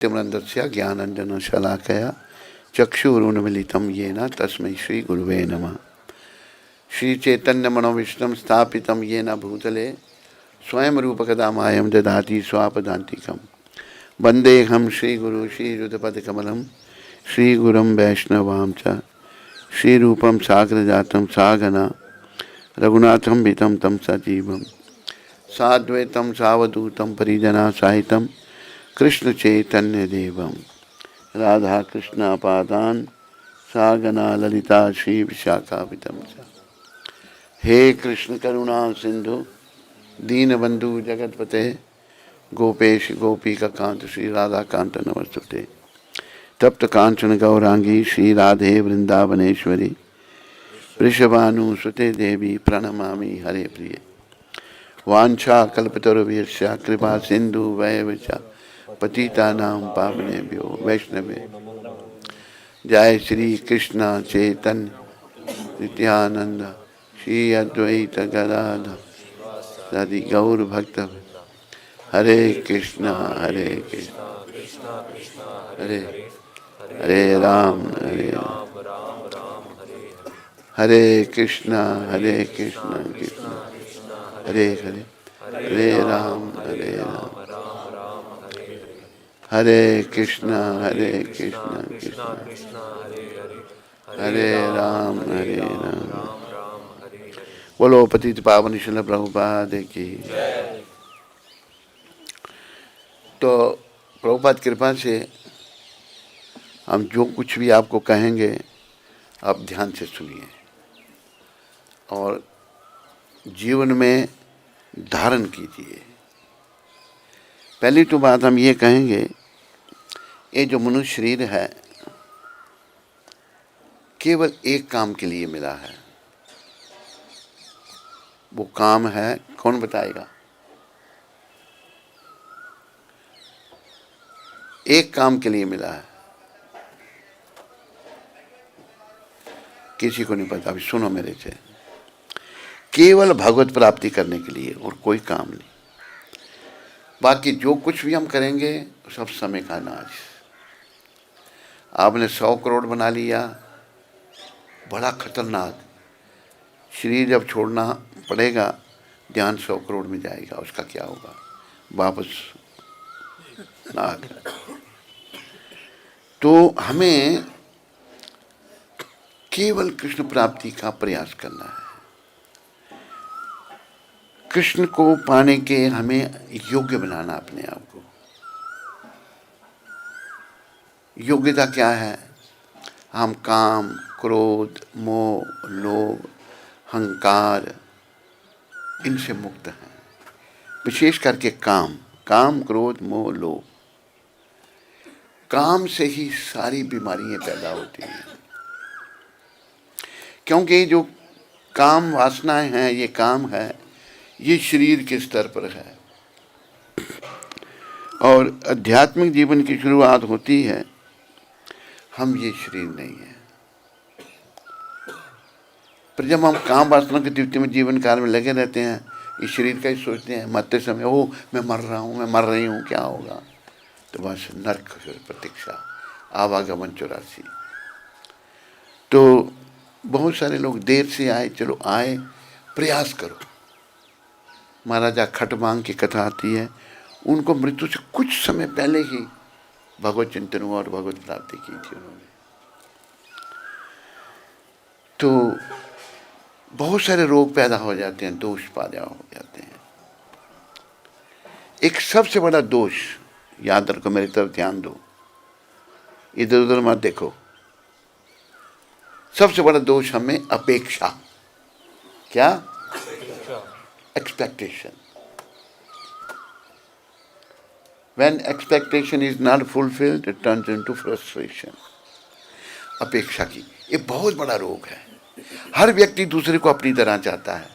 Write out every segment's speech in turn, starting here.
तिम्रन्दस्य ज्ञानञ्जनशलाकया चक्षुरुन्मीलितं येन तस्मै श्रीगुरुवे नमः। श्रीचैतन्यमनोभीष्टं स्थापितं येन भूतले स्वयं रूपकदा मायं ददाति स्वापदान्तिकं। वन्देऽहं श्रीगुरु श्रीयुतपदकमलं श्रीगुरुं वैष्णवां च श्रीरूपं साग्रजातं सागना रघुनाथं वितं तं सजीवं साद्वैतं सावधूतं परिजना साहितं कृष्ण चैतन्य देवम राधा कृष्ण पादान सागना ललिता श्री विशाखापितम। हे कृष्ण करुणा सिंधु दीनबंधु जगतपते गोपेश गोपिका कांत श्री राधा कांत नमस्तुते। तप्त कांचन गौरांगी श्री राधे वृंदावनेश्वरी वृषभानुसुते देवी प्रणमामि हरे प्रिय। वांछा कल्पतरुभ्यश्च कृपा सिंधु वैवच पतितानां पावनेभ्यो वैष्णवे। जय श्री कृष्ण चैतन्य नित्यानंद श्री अद्वैत गदाधर सदि गौर भक्त। हरे कृष्ण हरे हरे राम हरे कृष्ण कृष्ण हरे हरे हरे राम हरे कृष्ण कृष्ण हरे राम बोलो पतित पावन श्रील प्रभुपाद की। तो प्रभुपाद कृपा से हम जो कुछ भी आपको कहेंगे आप ध्यान से सुनिए और जीवन में धारण कीजिए। पहली तो बात हम ये कहेंगे, ये जो मनुष्य शरीर है केवल एक काम के लिए मिला है। वो काम है, कौन बताएगा? एक काम के लिए मिला है, किसी को नहीं पता। अभी सुनो मेरे से, केवल भगवत प्राप्ति करने के लिए और कोई काम नहीं। बाकी जो कुछ भी हम करेंगे सब समय का नाश। आपने 100 करोड़ बना लिया, बड़ा खतरनाक। शरीर जब छोड़ना पड़ेगा ध्यान 100 करोड़ में जाएगा, उसका क्या होगा? वापस नाक। तो हमें केवल कृष्ण प्राप्ति का प्रयास करना है। कृष्ण को पाने के हमें योग्य बनाना अपने आप को। योग्यता क्या है? हम काम, क्रोध, मोह, लोभ, अहंकार इनसे मुक्त हैं। विशेष करके काम, क्रोध, मोह, लोभ। काम से ही सारी बीमारियां पैदा होती हैं, क्योंकि जो काम वासनाएं हैं, ये काम है, ये शरीर के स्तर पर है। और आध्यात्मिक जीवन की शुरुआत होती है, हम ये शरीर नहीं है। पर जब हम काम वासना के द्वितीय में जीवन काल में लगे रहते हैं, इस शरीर का ही सोचते हैं, मरते समय ओ मैं मर रहा हूँ, मैं मर रही हूँ, क्या होगा? तो बस नरक प्रतीक्षा, आवागमन 84। तो बहुत सारे लोग देर से आए, चलो आए, प्रयास करो। महाराजा खटवांग की कथा आती है, उनको मृत्यु से कुछ समय पहले ही भगवत चिंतन हुआ और भगवत प्राप्ति की थी उन्होंने। तो बहुत सारे रोग पैदा हो जाते हैं, दोष पैदा हो जाते हैं। एक सबसे बड़ा दोष याद रखो, मेरी तरफ ध्यान दो, इधर उधर मत देखो। सबसे बड़ा दोष हमें अपेक्षा। क्या? Expectation. When expectation is not fulfilled, it turns into frustration. अपेक्षा की ये बहुत बड़ा रोग है। हर व्यक्ति दूसरे को अपनी तरह चाहता है,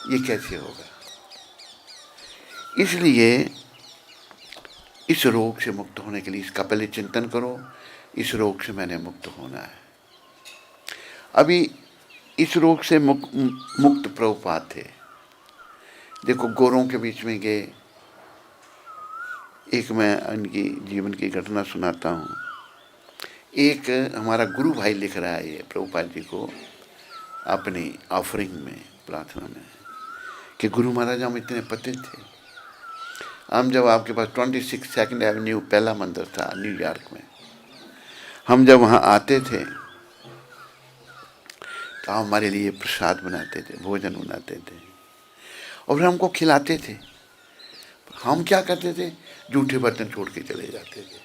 ये कैसे होगा? इसलिए इस रोग से मुक्त होने के लिए इसका पहले चिंतन करो, इस रोग से मैंने मुक्त होना है। अभी इस रोग से मुक्त प्रभुपाद थे। देखो, गोरों के बीच में गए, एक मैं उनकी जीवन की घटना सुनाता हूँ। एक हमारा गुरु भाई लिख रहा है ये प्रभुपाद जी को अपनी ऑफरिंग में, प्रार्थना में, कि गुरु महाराज हम इतने पतित थे, हम जब आपके पास 26 सेकंड एवेन्यू पहला मंदिर था न्यूयॉर्क में, हम जब वहाँ आते थे तो हमारे लिए प्रसाद बनाते थे, भोजन बनाते थे और हमको खिलाते थे। हम क्या करते थे, जूठे बर्तन छोड़ के चले जाते थे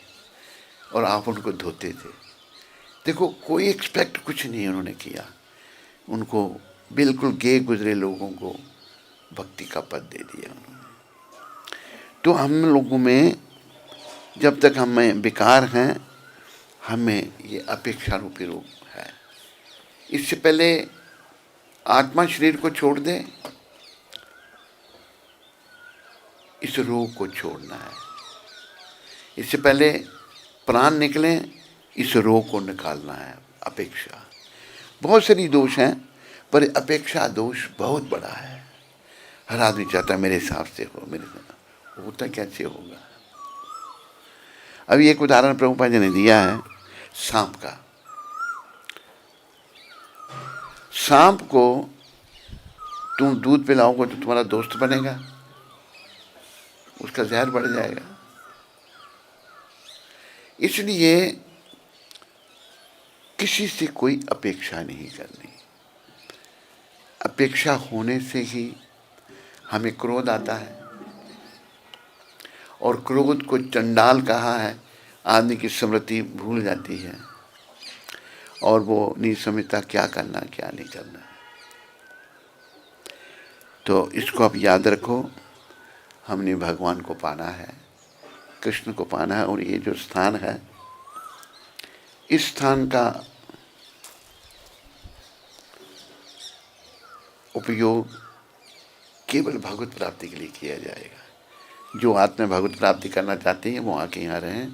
और आप उनको धोते थे। देखो कोई एक्सपेक्ट कुछ नहीं उन्होंने किया, उनको बिल्कुल गे गुजरे लोगों को भक्ति का पद दे दिया उन्होंने। तो हम लोगों में जब तक हमें विकार हैं, हमें ये अपेक्षा रूपी रोग है। इससे पहले आत्मा शरीर को छोड़ दे, इस रोग को छोड़ना है। इससे पहले प्राण निकले, इस रोग को निकालना है। अपेक्षा, बहुत सारी दोष हैं पर अपेक्षा दोष बहुत बड़ा है। हर आदमी चाहता मेरे हिसाब से हो, मेरे साथ होता कैसे होगा। अभी एक उदाहरण प्रभुपाद जी ने दिया है सांप का। सांप को तुम दूध पिलाओगे तो तुम्हारा दोस्त बनेगा, उसका जहर बढ़ जाएगा। इसलिए किसी से कोई अपेक्षा नहीं करनी। अपेक्षा होने से ही हमें क्रोध आता है, और क्रोध को चंडाल कहा है। आदमी की स्मृति भूल जाती है और वो नहीं समझता क्या करना क्या नहीं करना। तो इसको आप याद रखो, हमने भगवान को पाना है, कृष्ण को पाना है। और ये जो स्थान है, इस स्थान का उपयोग केवल भगवत प्राप्ति के लिए किया जाएगा। जो आत्मा भगवत प्राप्ति करना चाहते हैं वो आके यहाँ रहें।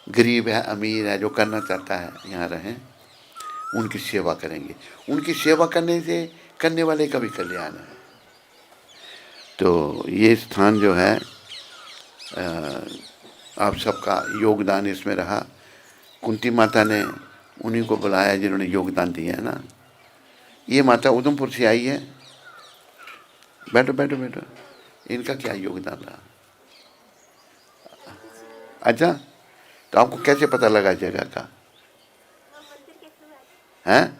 गरीब है, अमीर है, जो करना चाहता है यहाँ रहें, उनकी सेवा करेंगे। उनकी सेवा करने से करने वाले का भी कल्याण है। तो ये स्थान जो है, आप सबका योगदान इसमें रहा। कुंती माता ने उन्हीं को बुलाया जिन्होंने योगदान दिया है ना। ये माता उधमपुर से आई है। बैठो बैठो बैठो। इनका क्या योगदान रहा? अच्छा, तो आपको कैसे पता लगा जगह का? हैं?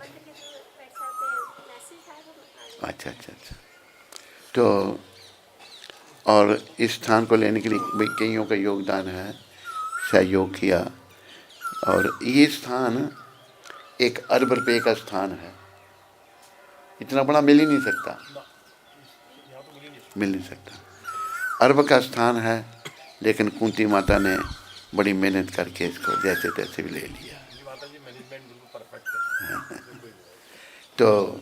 अच्छा अच्छा अच्छा। तो और इस स्थान को लेने के लिए भाई कईयों का योगदान है, सहयोग किया। और ये स्थान एक अरब रुपये का स्थान है। इतना बड़ा मिल ही नहीं सकता, मिल नहीं सकता। अरब का स्थान है, लेकिन कुंती माता ने बड़ी मेहनत करके इसको जैसे तैसे भी ले लिया। तो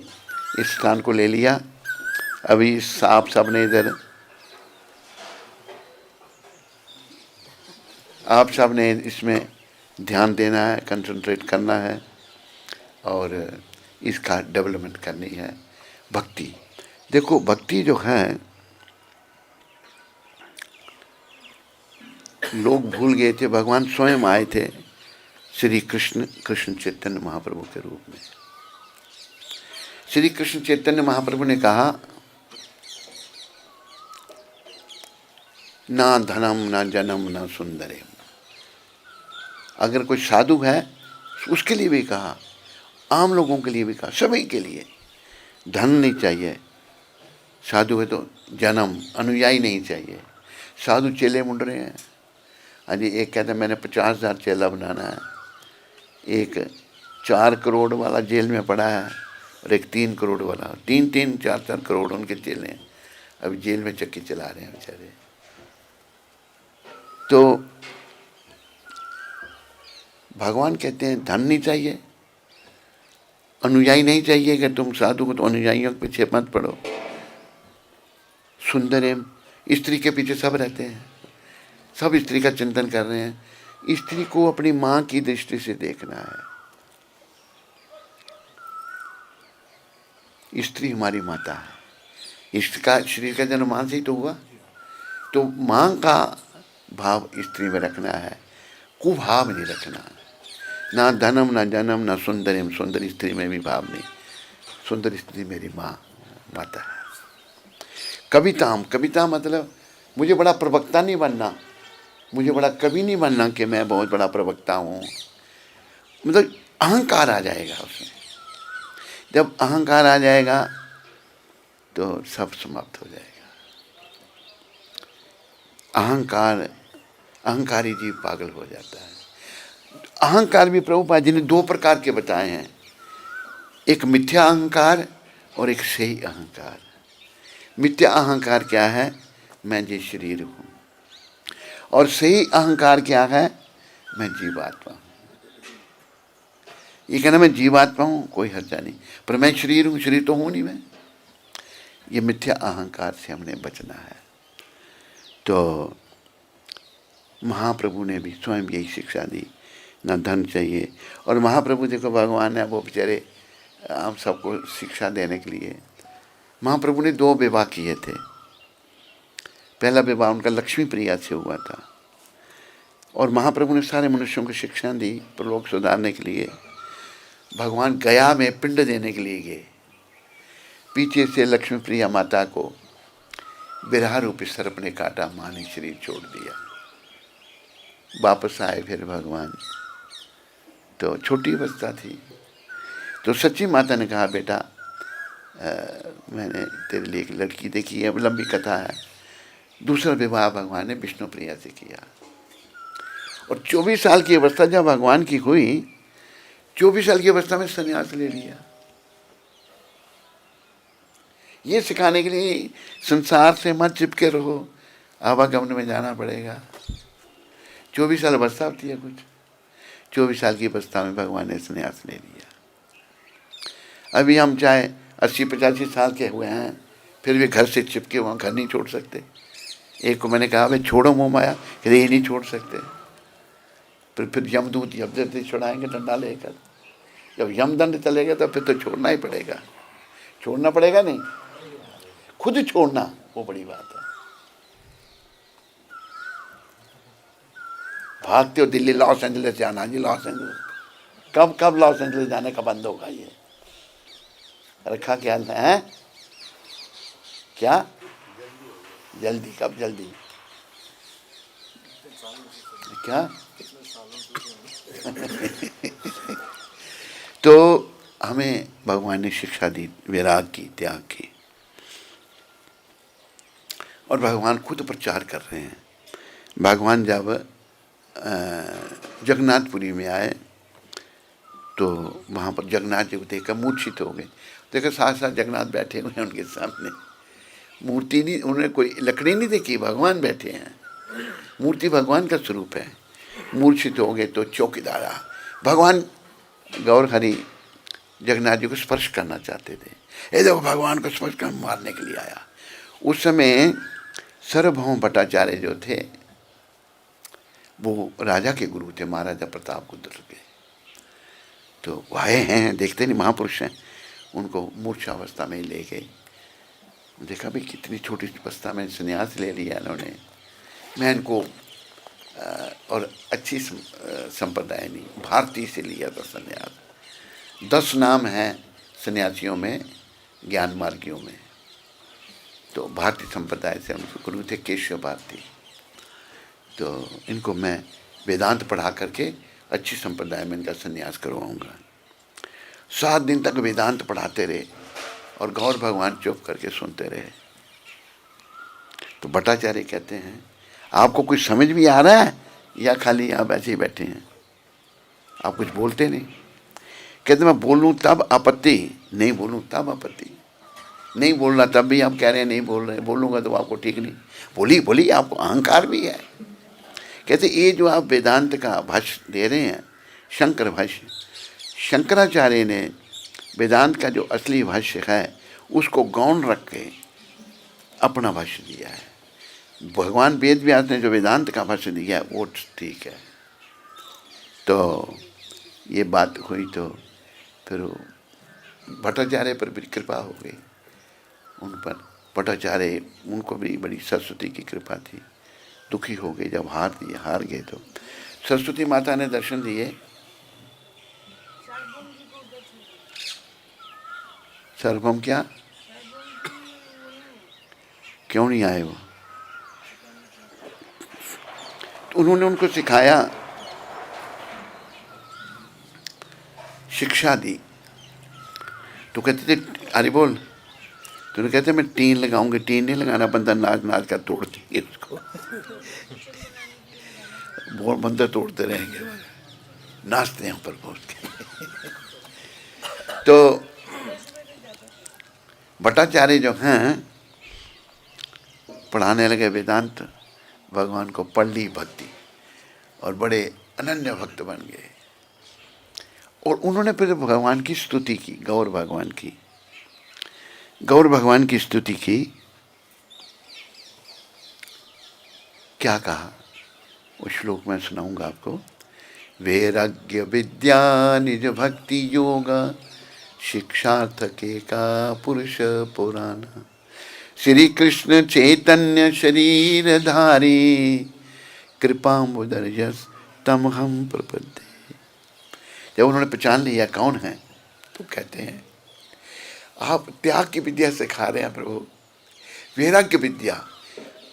इस स्थान को ले लिया। अभी आप सब ने इधर, आप सब ने इसमें ध्यान देना है, कंसंट्रेट करना है और इसका डेवलपमेंट करनी है। भक्ति, देखो भक्ति जो है लोग भूल गए थे। भगवान स्वयं आए थे श्री कृष्ण, कृष्ण चैतन्य महाप्रभु के रूप में। श्री कृष्ण चैतन्य महाप्रभु ने कहा, ना धनम ना जन्म ना सुंदरेम। अगर कोई साधु है उसके लिए भी कहा, आम लोगों के लिए भी कहा, सभी के लिए। धन नहीं चाहिए, साधु है तो जन्म, अनुयायी नहीं चाहिए। साधु चेले मुंड रहे हैं। अजी एक कहता है मैंने 50,000 चेला बनाना है, एक 4 करोड़ वाला जेल में पड़ा है और एक 3 करोड़ वाला, 3-3, 4-4 करोड़ उनके चेले हैं, अभी जेल में चक्की चला रहे हैं बेचारे। तो भगवान कहते हैं धन नहीं चाहिए, अनुयायी नहीं चाहिए कि तुम साधु हो तो अनुयायियों के पीछे मत पड़ो। सुंदर स्त्री के पीछे सब रहते हैं, सब स्त्री का चिंतन कर रहे हैं। स्त्री को अपनी मां की दृष्टि से देखना है। स्त्री हमारी माता है। इसका शरीर का जन्म मां से ही तो हुआ। तो मां का भाव स्त्री में रखना है, कुभाव नहीं रखना। ना धनम ना जनम ना सुंदरिम, सुंदर स्त्री में भी भाव नहीं। सुंदर स्त्री मेरी माँ माता है। कविताम, कविता मतलब मुझे बड़ा प्रवक्ता नहीं बनना, मुझे बड़ा कवि नहीं बनना कि मैं बहुत बड़ा प्रवक्ता हूँ। मतलब अहंकार आ जाएगा उसमें। जब अहंकार आ जाएगा तो सब समाप्त हो जाएगा। अहंकार, अहंकारी जीव पागल हो जाता है। अहंकार भी प्रभुपाद जी ने दो प्रकार के बताए हैं, एक मिथ्या अहंकार और एक सही अहंकार। मिथ्या अहंकार क्या है? मैं ये शरीर हूँ। और सही अहंकार क्या है? मैं जीवात्मा हूँ। ये कहना मैं जीवात्मा हूँ कोई हर्जा नहीं, पर मैं शरीर हूँ, शरीर तो हूँ नहीं मैं। ये मिथ्या अहंकार से हमने बचना है। तो महाप्रभु ने भी स्वयं यही शिक्षा दी, ना धन चाहिए। और महाप्रभु देखो भगवान है वो बेचारे हम सबको शिक्षा देने के लिए, महाप्रभु ने 2 विवाह किए थे। पहला विवाह उनका लक्ष्मी प्रिया से हुआ था और महाप्रभु ने सारे मनुष्यों को शिक्षा दी प्रलोक सुधारने के लिए। भगवान गया में पिंड देने के लिए गए, पीछे से लक्ष्मी प्रिया माता को बिरहा रूपी सर्प ने काटा, मां ने शरीर छोड़ दिया। वापस आए फिर भगवान, तो छोटी अवस्था थी। तो सच्ची माता ने कहा बेटा मैंने तेरे लिए एक लड़की देखी है, लंबी कथा है। दूसरा विवाह भगवान ने विष्णु प्रिया से किया और 24 साल की अवस्था जब भगवान की हुई, 24 साल की अवस्था में संन्यास ले लिया। ये सिखाने के लिए संसार से मत चिपके रहो, आवागमन में जाना पड़ेगा। 24 साल अवस्था होती है कुछ, 24 साल की अवस्था में भगवान ने संन्यास ले लिया। अभी हम चाहे 80-85 साल के हुए हैं फिर भी घर से चिपके वहाँ घर नहीं छोड़ सकते। एक को मैंने कहा भाई छोड़ो मोह माया, कहते ये नहीं छोड़ सकते। फिर यमदूत यमदंड छुड़ाएंगे डंडा लेकर। जब यमदंड चलेगा तो फिर तो छोड़ना ही पड़ेगा। छोड़ना पड़ेगा नहीं, खुद छोड़ना वो बड़ी बात है। भागते हो दिल्ली लॉस एंजलिस जाना, जी लॉस एंजलिस कब लॉस एंजलिस जाने का बंद होगा? ये रखा क्या है? क्या जल्दी? कब जल्दी? क्या? तो हमें भगवान ने शिक्षा दी विराग की, त्याग की, और भगवान खुद प्रचार कर रहे हैं। भगवान जब जगन्नाथपुरी में आए तो वहाँ पर जगन्नाथ जी को देखकर मूर्छित हो गए। देखो साथ साथ जगन्नाथ बैठे हुए हैं उनके सामने, मूर्ति नहीं, उन्होंने कोई लकड़ी नहीं देखी, भगवान बैठे हैं, मूर्ति भगवान का स्वरूप है। मूर्छित हो गए तो चौकीदार आ, भगवान गौर हरि जगन्नाथ जी को स्पर्श करना चाहते थे। ये देखो भगवान को स्पर्श कर मारने के लिए आया। उस समय सार्वभौम भट्टाचार्य जो थे वो राजा के गुरु थे, महाराजा प्रताप रुद्र के। तो आए हैं, देखते नहीं महापुरुष हैं, उनको मूर्छावस्था में ले गए। देखा भाई कितनी छोटी अवस्था में संन्यास ले लिया इन्होंने। मैं इनको और अच्छी संप्रदाय नहीं, भारतीय से लिया था संन्यास। 10 नाम हैं सन्यासियों में, ज्ञान मार्गियों में। तो भारतीय संप्रदाय से उनके गुरु थे केशव भारती। तो इनको मैं वेदांत पढ़ा करके अच्छी संप्रदाय में इनका संन्यास करवाऊंगा। 7 दिन तक वेदांत पढ़ाते रहे और गौर भगवान चुप करके सुनते रहे। तो भट्टाचार्य कहते हैं आपको कुछ समझ भी आ रहा है या खाली आप ऐसे ही बैठे हैं, आप कुछ बोलते नहीं? कहते मैं बोलूं तब आपत्ति, नहीं बोलूं तब आपत्ति। नहीं बोलना तब भी आप कह रहे हैं नहीं बोल रहे, बोलूंगा तो आपको ठीक नहीं। बोलिए बोलिए, आपको अहंकार भी है। कहते ये जो आप वेदांत का भाष्य दे रहे हैं, शंकर भाष्य, शंकराचार्य ने वेदांत का जो असली भाष्य है उसको गौण रख के अपना भाष्य दिया है। भगवान वेद व्यास ने जो वेदांत का भाष्य दिया है वो ठीक है। तो ये बात हुई तो फिर भट्टाचार्य पर भी कृपा हो गई उन पर। भट्टाचार्य उनको भी बड़ी सरस्वती की कृपा थी, दुखी हो गए जब हार गए। तो सरस्वती माता ने दर्शन दिए। सर्वम क्या, क्यों नहीं आए वो? तो उन्होंने उनको सिखाया, शिक्षा दी। तो कहते थे अरे बोल, तो कहते मैं टीन लगाऊंगी। टीन नहीं लगाना, बंदा नाच नाच कर तोड़ देंगे उसको। वो बंदर तोड़ते रहेंगे, नाचते हैं ऊपर पहुंच के। तो भट्टाचार्य जो हैं पढ़ाने लगे वेदांत, भगवान को पढ़ ली भक्ति और बड़े अनन्य भक्त बन गए। और उन्होंने फिर भगवान की स्तुति की, गौर भगवान की स्तुति की। क्या कहा उस श्लोक में सुनाऊंगा आपको। वैराग्य विद्या निज भक्ति योगा, शिक्षार्थ के का पुरुष पुराण, श्री कृष्ण चैतन्य शरीर धारी, कृपाम्बुदर्यस तम हम प्रपद्ये। जब उन्होंने पहचान लिया कौन है, तो कहते हैं आप त्याग की विद्या सिखा रहे हैं प्रभु, वैराग्य विद्या,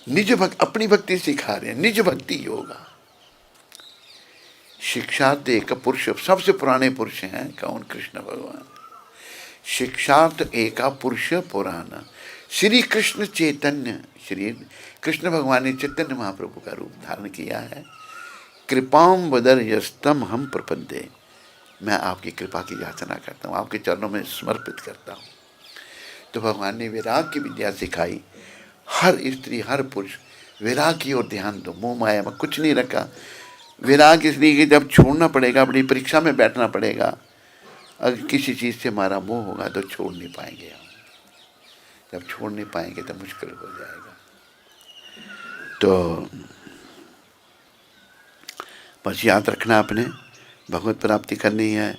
निज भक्ति, अपनी भक्ति सिखा रहे हैं, निज भक्ति योगा। शिक्षार्थ एक पुरुष, सबसे पुराने पुरुष हैं कौन? कृष्ण भगवान। शिक्षार्थ एका पुरुष पुराना, श्री कृष्ण चैतन्य, श्री कृष्ण भगवान ने चैतन्य महाप्रभु का रूप धारण किया है। कृपाम बदर यस्तम हम प्रपद्ये, मैं आपकी कृपा की याचना करता हूँ, आपके चरणों में समर्पित करता हूँ। तो भगवान ने वैराग की विद्या सिखाई। हर स्त्री हर पुरुष वैराग की ओर ध्यान दो, मोह माया में कुछ नहीं रखा। वैराग इसलिए कि जब छोड़ना पड़ेगा, अपनी परीक्षा में बैठना पड़ेगा। अगर किसी चीज़ से हमारा मोह होगा तो छोड़ नहीं पाएंगे हम, जब छोड़ नहीं पाएंगे तो मुश्किल हो जाएगा। तो बस याद रखना, आपने भगवत प्राप्ति करनी है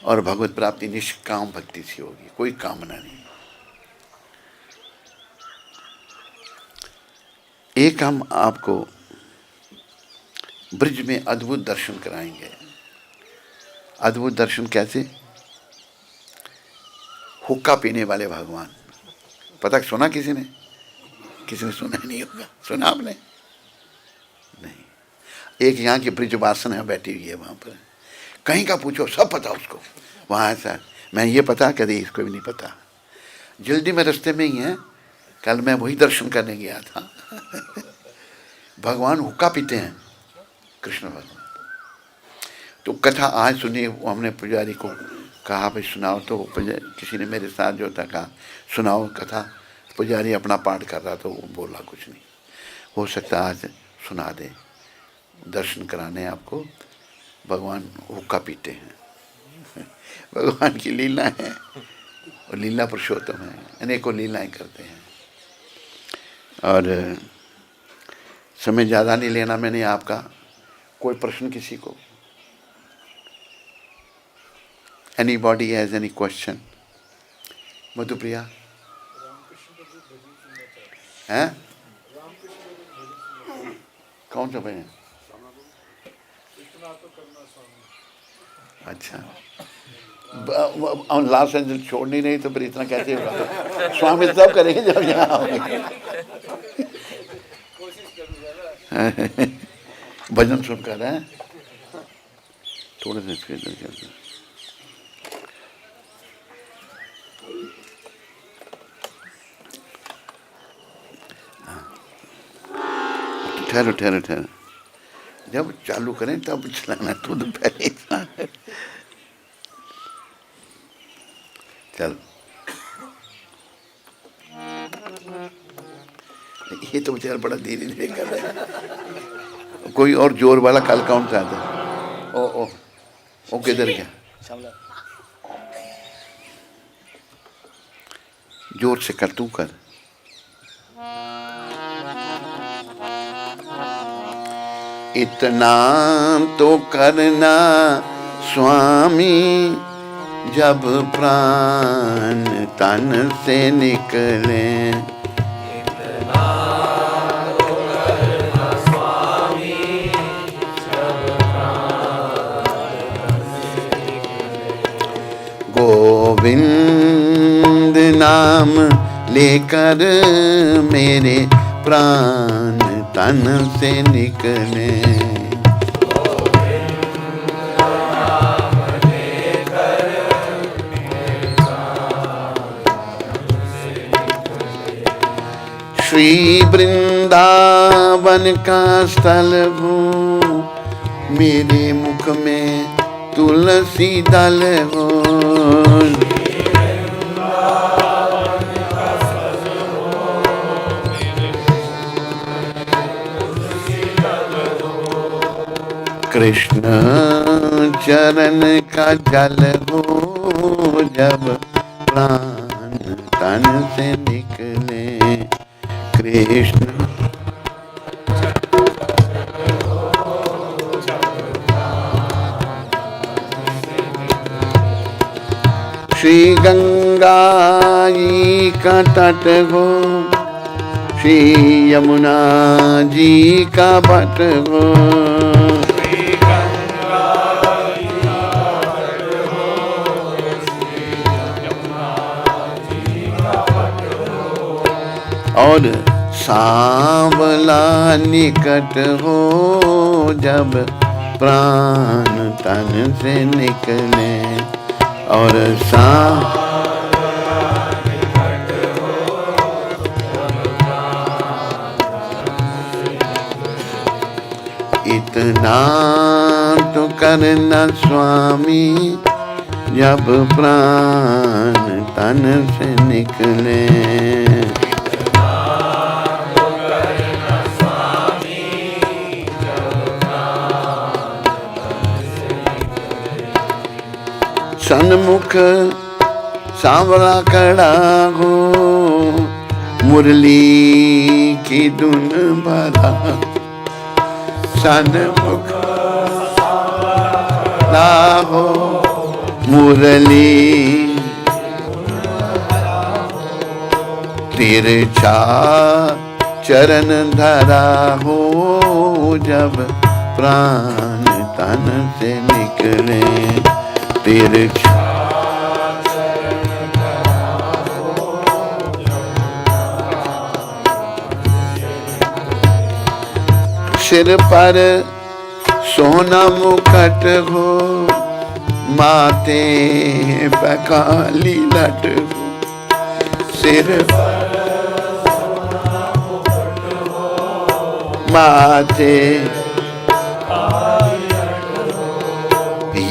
और भगवत प्राप्ति निष्काम भक्ति से होगी, कोई कामना नहीं। एक हम आपको ब्रिज में अद्भुत दर्शन कराएंगे। अद्भुत दर्शन कैसे? हुक्का पीने वाले भगवान, पता सुना किसी ने? किसी ने सुना नहीं होगा। सुना आपने? नहीं। एक यहाँ की ब्रिजवासन है, बैठी हुई है वहाँ पर, कहीं का पूछो सब पता उसको। वहाँ ऐसा, मैं ये पता कभी इसको भी नहीं पता। जल्दी में रास्ते में ही है, कल मैं वही दर्शन करने गया था। भगवान हुक्का पीते हैं, कृष्ण भगवान। तो कथा आज सुनी, हमने पुजारी को कहा भाई सुनाओ, तो किसी ने मेरे साथ जो था कहा सुनाओ कथा। पुजारी अपना पाठ कर रहा, तो वो बोला कुछ नहीं। हो सकता आज सुना दे, दर्शन कराने आपको। भगवान हुक्का पीते हैं। भगवान की लीला है, और लीला पुरुषोत्तम है, अनेकों लीलाएं करते हैं। और समय ज़्यादा नहीं लेना मैंने आपका। कोई प्रश्न किसी को? Anybody has any question? Madhupriya हैं? कौन सा भजन? अच्छा, लास्ट एंजल छोड़नी नहीं तो फिर इतना कैसे होगा? स्वामी सब करेंगे जब यहाँ आओगे। भजन सुनकर है थोड़े से इधर चलते। ठहरो ठहरो ठहरो, जब चालू करें तब चलाना, तो पहले चल। ये तो बेचारा बड़ा धीरे धीरे कर रहा है। कोई और जोर वाला कल कौन सा था? ओ किधर गया? जोर से कर, तू कर। इतना तो करना स्वामी, जब प्राण तन से निकले। इतना तो करना स्वामी, नाम लेकर मेरे प्राण तन से निकले। श्री वृंदावन का स्थल हो, मेरे मुख में तुलसी दल हो। कृष्ण चरण का जल हो, जब प्राण तन से निकले। कृष्ण श्री गंगा जी का तट हो, श्री यमुना जी का बट हो। और सांवला निकट हो, जब प्राण तन से निकले। और इतना तो करना स्वामी, जब प्राण तन से निकले। सन्मुख सांवला खड़ा हो, मुरली की धुन भरा। सन्मुख सांवला हो, मुरली तिरछा चरण धरा हो, जब प्राण तन से निकले। तिरछा सिर पर सोना मुकुट हो, माथे पे काली लट हो। सिर पर सोना मुकुट हो, माथे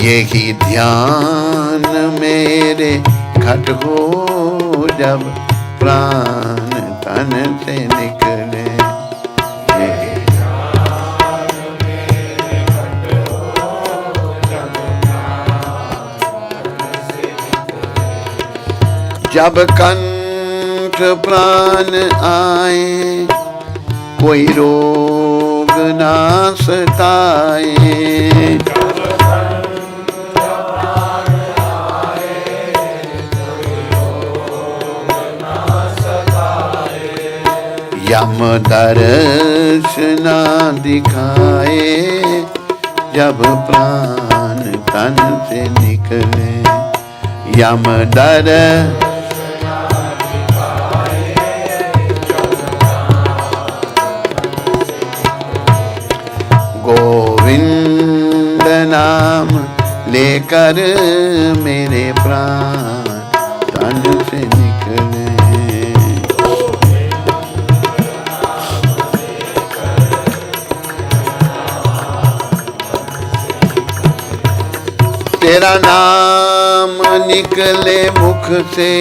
यही ध्यान मेरे घट हो, जब प्राण तन से निकले। जब कंठ प्राण आए, कोई रोग ना सताए। यम दर्श ना दिखाए, जब प्राण तन से निकले। यम दर्श गोविंद नाम लेकर मेरे प्राण तन से निकले। तेरा नाम निकले मुख से,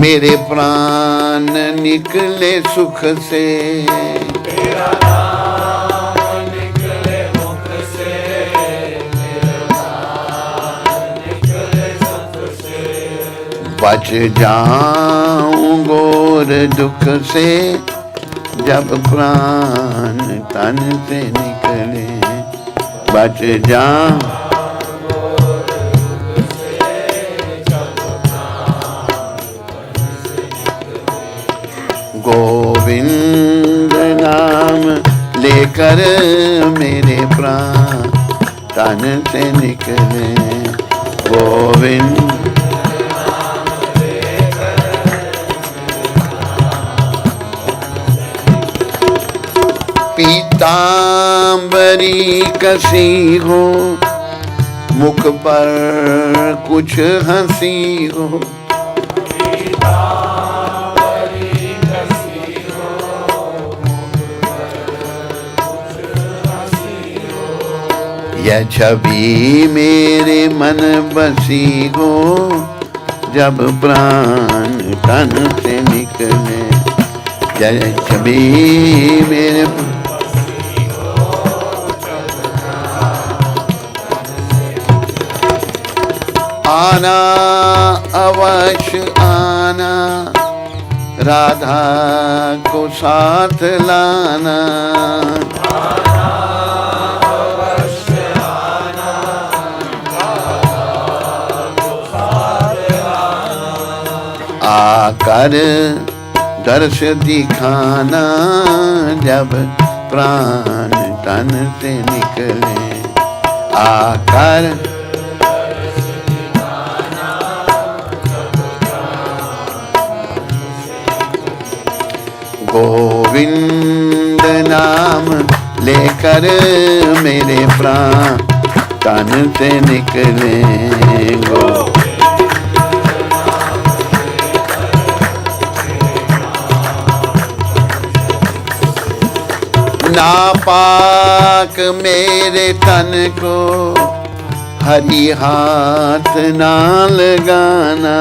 मेरे प्राण निकले सुख से। तेरा नाम निकले मुख से, मेरे प्राण निकले सुख से। बच जाऊं घोर दुख से, जब प्राण तन से निकले। बच जाऊं गोविंद नाम लेकर मेरे प्राण तन से निकले। गोविंद नाम लेकर पीतांबरी कसी हो, मुख पर कुछ हंसी हो। यह छवि मेरे मन बसी हो, जब प्राण तन से निकले। यह छवि मेरे आना अवश्य आना, राधा को साथ लाना। आकर दर्श दिखाना, जब प्राण तन से निकले। आकर गोविंद नाम लेकर मेरे प्राण तन से निकले। नापाक मेरे तन को हरि हाथ ना लगाना।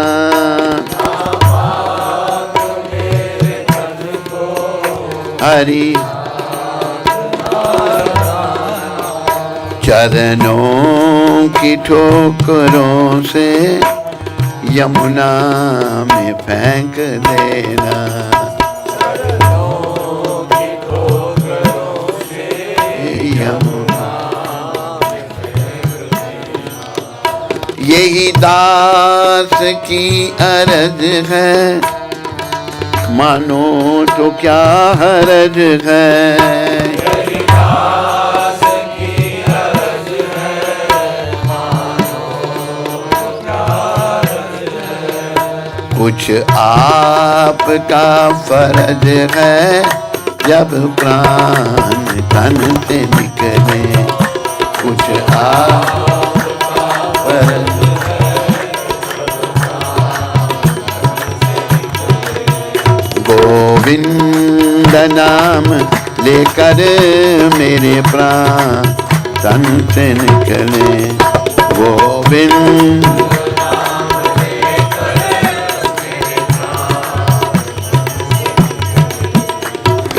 हरि चरणों की ठोकरों से यमुना में फेंक देना। यही दास की अरज है, मानो तो क्या हरज है। यही दास की अरज है, मानो तो क्या हरज है। कुछ आपका फर्ज है, जब प्राण तन से निकले। कुछ आपका फर्ज गोविंद नाम लेकर मेरे प्राण तन से निकले। गोविंद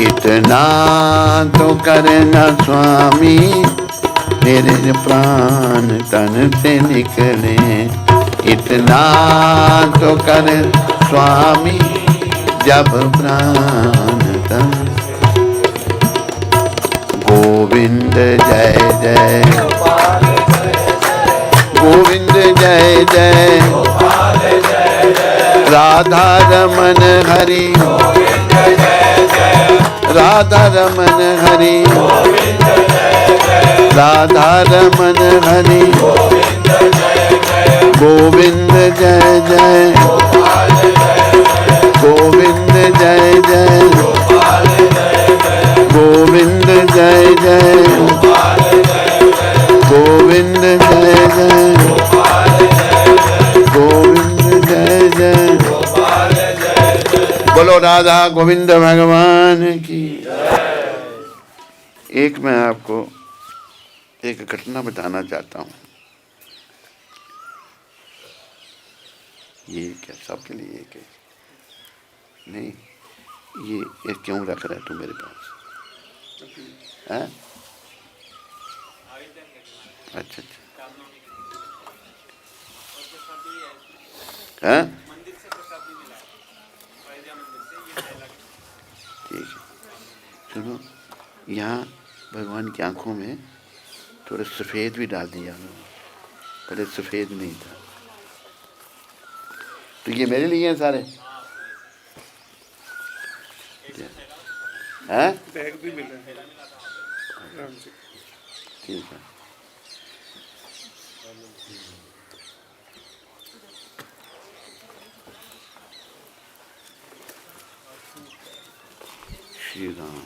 इतना तो करना स्वामी, मेरे प्राण तन से निकले। इतना तो कर स्वामी, जब प्राण तन। गोविंद जय जय, गोविंद जय जय, राधा रमन हरि, राधा रमन हरि, राधा रमन हरि। गोविंद जय जय, गोविंद जय जय, गोविंद जय जय, गोविंद जय जय, गोविंद जय जय। बोलो राधा गोविंद भगवान की। एक मैं आपको एक घटना बताना चाहता हूँ। ये क्या सबके लिए एक है? नहीं, ये क्यों रख रहा है तू मेरे पास? हैं? अच्छा अच्छा, हैं? ठीक है, सुनो, यहाँ भगवान की आंखों में थोड़ा सफ़ेद भी डाल दिया, पहले सफ़ेद नहीं था। तो ये मेरे लिए हैं सारे, हैं? बैग भी मिला है, ठीक है। श्री राम।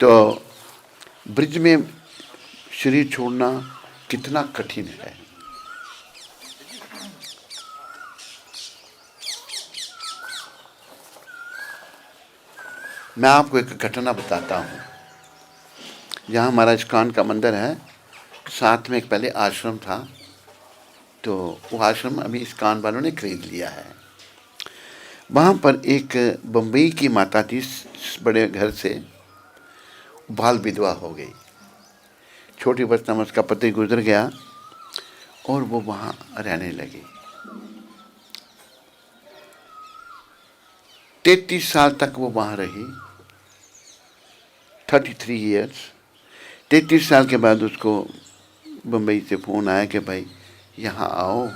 तो ब्रिज में शरीर छोड़ना कितना कठिन है। मैं आपको एक घटना बताता हूँ। जहाँ हमारा इस्कॉन का मंदिर है, साथ में एक पहले आश्रम था, तो वो आश्रम अभी इस्कॉन वालों ने खरीद लिया है। वहाँ पर एक बम्बई की माता थी, बड़े घर से बाल विधवा हो गई। छोटी अवस्था में उसका पति गुजर गया और वो वहाँ रहने लगी। 33 साल तक वो वहाँ रही, 33 ईयर्स। 33 साल के बाद उसको बम्बई से फ़ोन आया कि भाई यहाँ आओ,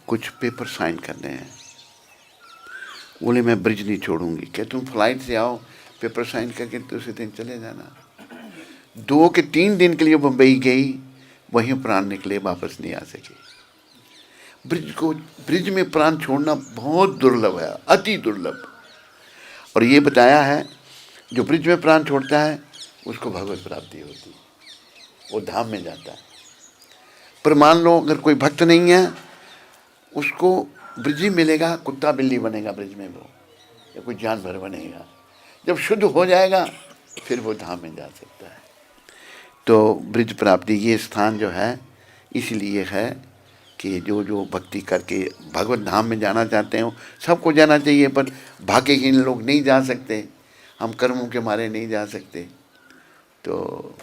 कुछ पेपर साइन करने हैं। बोले मैं ब्रिज नहीं छोड़ूंगी। क्या तुम फ्लाइट से आओ, पेपर साइन करके दूसरे दिन चले जाना। 2 के 3 दिन के लिए बम्बई गई, वहीं प्राण निकले, वापस नहीं आ सके। ब्रिज में प्राण छोड़ना बहुत दुर्लभ है, अति दुर्लभ। और ये बताया है जो ब्रिज में प्राण छोड़ता है उसको भगवत प्राप्ति होती है, वो धाम में जाता है। पर मान लो अगर कोई भक्त नहीं है, उसको ब्रिज ही मिलेगा, कुत्ता बिल्ली बनेगा ब्रिज में वो, या कोई जानवर बनेगा। जब शुद्ध हो जाएगा फिर वो धाम में जा सकता है। तो ब्रिज प्राप्ति ये स्थान जो है इसलिए है कि जो जो भक्ति करके भगवत धाम में जाना चाहते हो सबको जाना चाहिए, पर भाग्यहीन लोग नहीं जा सकते, हम कर्मों के मारे नहीं जा सकते। तो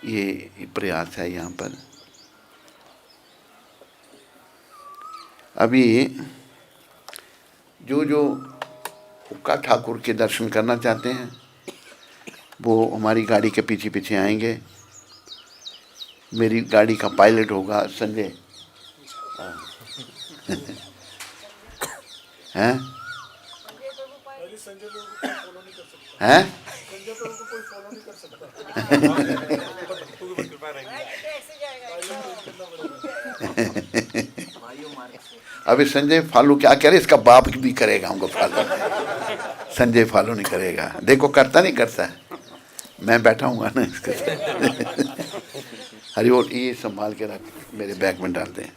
ये प्रयास है यहाँ पर। अभी जो जो हुक्का ठाकुर के दर्शन करना चाहते हैं वो हमारी गाड़ी के पीछे पीछे आएंगे। मेरी गाड़ी का पायलट होगा संजय। हैं हैं अभी संजय फॉलो क्या करे, इसका बाप भी करेगा हमको फॉलो। संजय फॉलो नहीं करेगा, देखो करता नहीं करता है, मैं बैठा हूँ ना इसके साथ। हरि बोल। ये संभाल के रख, मेरे बैग में डाल दें।